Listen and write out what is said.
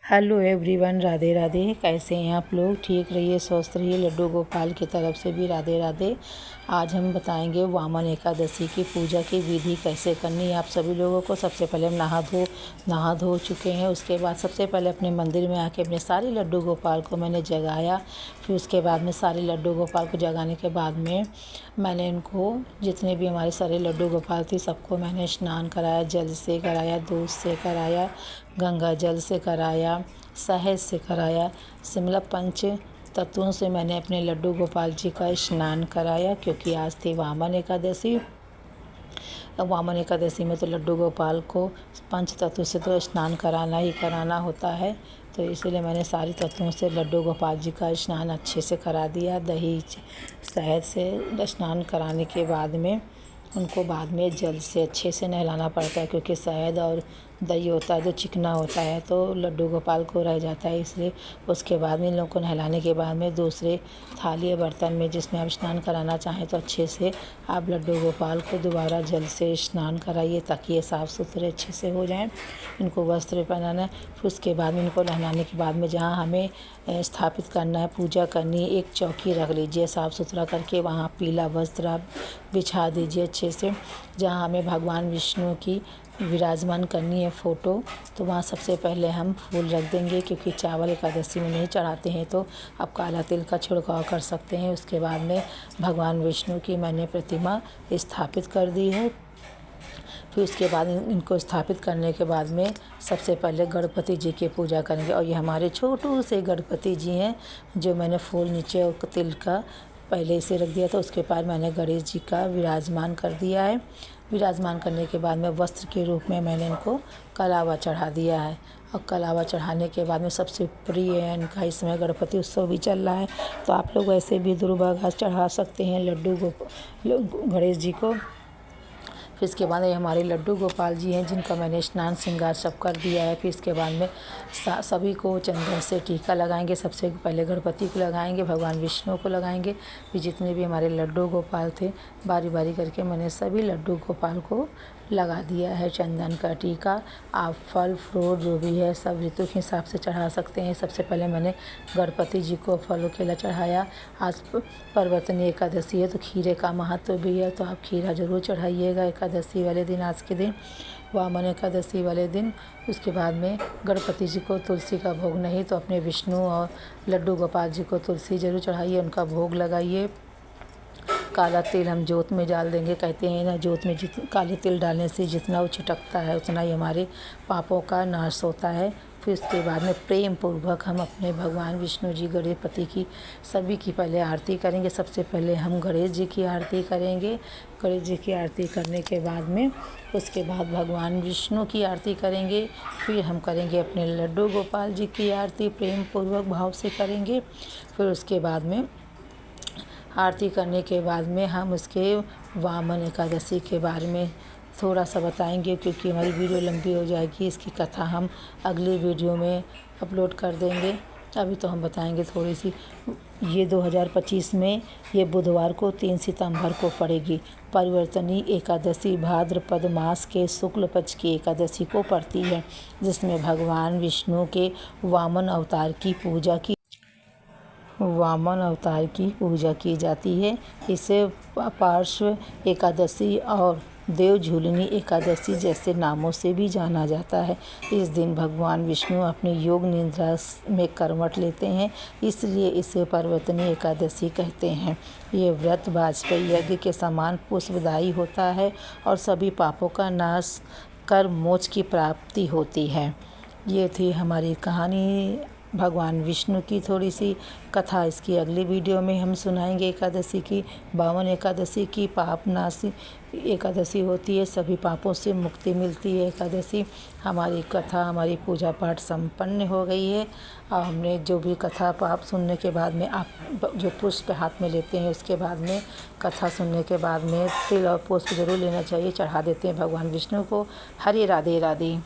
Hello everyone, Radhe Radhe. कैसे हैं आप लोग? ठीक रहिए, स्वस्थ रहिए। लड्डू गोपाल की तरफ से भी राधे राधे। आज हम बताएंगे वामन एकादशी की पूजा की विधि कैसे करनी है आप सभी लोगों को। सबसे पहले हम नहा धो चुके हैं। उसके बाद सबसे पहले अपने मंदिर में आके अपने सारे लड्डू गोपाल को मैंने जगाया। फिर उसके बाद में सारे लड्डू गोपाल को जगाने के बाद में मैंने इनको, जितने भी हमारे सारे लड्डू गोपाल थे, सबको मैंने स्नान कराया। जल से कराया, दूध से कराया, गंगा जल से कराया, शहद से कराया। शिमला पंच तत्वों से मैंने अपने लड्डू गोपाल जी का स्नान कराया, क्योंकि आज थी वामन एकादशी। अब वामन एकादशी में तो लड्डू गोपाल को पंच तत्व से तो स्नान कराना ही कराना होता है। तो इसीलिए मैंने सारी तत्वों से लड्डू गोपाल जी का स्नान अच्छे से करा दिया। दही शहद से स्नान कराने के बाद में उनको बाद में जल से अच्छे से नहलाना पड़ता है, क्योंकि शहद और दही होता है जो चिकना होता है तो लड्डू गोपाल को रह जाता है। इसलिए उसके बाद में इन लोगों को नहलाने के बाद में दूसरे थाली या बर्तन में जिसमें आप स्नान कराना चाहें तो अच्छे से आप लड्डू गोपाल को दोबारा जल से स्नान कराइए, ताकि ये साफ़ सुथरे अच्छे से हो जाएं। इनको वस्त्र पहनाना है। फिर उसके बाद में इनको नहलाने के बाद में जहाँ हमें स्थापित करना है, पूजा करनी है, एक चौकी रख लीजिए साफ़ सुथरा करके। वहाँ पीला वस्त्र आप बिछा दीजिए अच्छे से। जहाँ हमें भगवान विष्णु की विराजमान करनी है फ़ोटो, तो वहाँ सबसे पहले हम फूल रख देंगे, क्योंकि चावल एकादशी में नहीं चढ़ाते हैं तो आप काला तिल का छिड़काव कर सकते हैं। उसके बाद में भगवान विष्णु की मैंने प्रतिमा स्थापित कर दी है। फिर उसके बाद इनको स्थापित करने के बाद में सबसे पहले गणपति जी की पूजा करेंगे। और ये हमारे छोटू से गणपति जी हैं, जो मैंने फूल नीचे और तिल का पहले से रख दिया था। उसके बाद मैंने गणेश जी का विराजमान कर दिया है। विराजमान करने के बाद में वस्त्र के रूप में मैंने इनको कलावा चढ़ा दिया है। और कलावा चढ़ाने के बाद में सबसे प्रिय है इनका, इस समय गणपति उत्सव भी चल रहा है, तो आप लोग ऐसे भी दुर्वा घास चढ़ा सकते हैं लड्डू गणेश जी को। फिर इसके बाद ये हमारे लड्डू गोपाल जी हैं, जिनका मैंने स्नान श्रृंगार सब कर दिया है। फिर इसके बाद में सभी को चंदन से टीका लगाएंगे। सबसे पहले गणपति को लगाएंगे, भगवान विष्णु को लगाएंगे। फिर जितने भी हमारे लड्डू गोपाल थे, बारी बारी करके मैंने सभी लड्डू गोपाल को लगा दिया है चंदन का टीका। आप फल फ्रूट जो भी है सब ऋतु के हिसाब से चढ़ा सकते हैं। सबसे पहले मैंने गणपति जी को फलों केला चढ़ाया। आज परिवर्तनीय एकादशी है तो खीरे का महत्व भी है, तो आप खीरा ज़रूर चढ़ाइएगा एकादशी वाले दिन, आज के दिन वामन एकादशी वाले दिन। उसके बाद में गणपति जी को तुलसी का भोग नहीं तो अपने विष्णु और लड्डू गोपाल जी को तुलसी ज़रूर चढ़ाइए, उनका भोग लगाइए। काला तिल हम जोत में डाल देंगे। कहते हैं ना, जोत में काले तिल डालने से जितना वो छिटकता है उतना ही हमारे पापों का नाश होता है। फिर उसके बाद में प्रेम पूर्वक हम अपने भगवान विष्णु जी गणपति की सभी की पहले आरती करेंगे। सबसे पहले हम गणेश जी की आरती करेंगे। गणेश जी की आरती करने के बाद में उसके बाद भगवान विष्णु की आरती करेंगे। फिर हम करेंगे अपने लड्डू गोपाल जी की आरती, प्रेम पूर्वक भाव से करेंगे। फिर उसके बाद में आरती करने के बाद में हम उसके वामन एकादशी के बारे में थोड़ा सा बताएंगे, क्योंकि हमारी वीडियो लंबी हो जाएगी। इसकी कथा हम अगली वीडियो में अपलोड कर देंगे। अभी तो हम बताएंगे थोड़ी सी। ये 2025 में ये बुधवार को 3 सितंबर को पड़ेगी। परिवर्तनीय एकादशी भाद्रपद मास के शुक्ल पक्ष की एकादशी को पड़ती है, जिसमें भगवान विष्णु के वामन अवतार की पूजा की जाती है। इसे पार्श्व एकादशी और देवझूलनी एकादशी जैसे नामों से भी जाना जाता है। इस दिन भगवान विष्णु अपनी योग निद्रा में करवट लेते हैं, इसलिए इसे परिवर्तनीय एकादशी कहते हैं। ये व्रत वाजपेयी यज्ञ के समान पुष्पदायी होता है और सभी पापों का नाश कर मोक्ष की प्राप्ति होती है। ये थी हमारी कहानी भगवान विष्णु की थोड़ी सी कथा। इसकी अगली वीडियो में हम सुनाएंगे एकादशी की। वामन एकादशी की पापनाशी एकादशी होती है, सभी पापों से मुक्ति मिलती है एकादशी। हमारी कथा, हमारी पूजा पाठ संपन्न हो गई है। और हमने जो भी कथा पाप सुनने के बाद में आप जो पुष्प हाथ में लेते हैं, उसके बाद में कथा सुनने के बाद में तिल और पुष्प जरूर लेना चाहिए, चढ़ा देते हैं भगवान विष्णु को। हरे राधे राधे।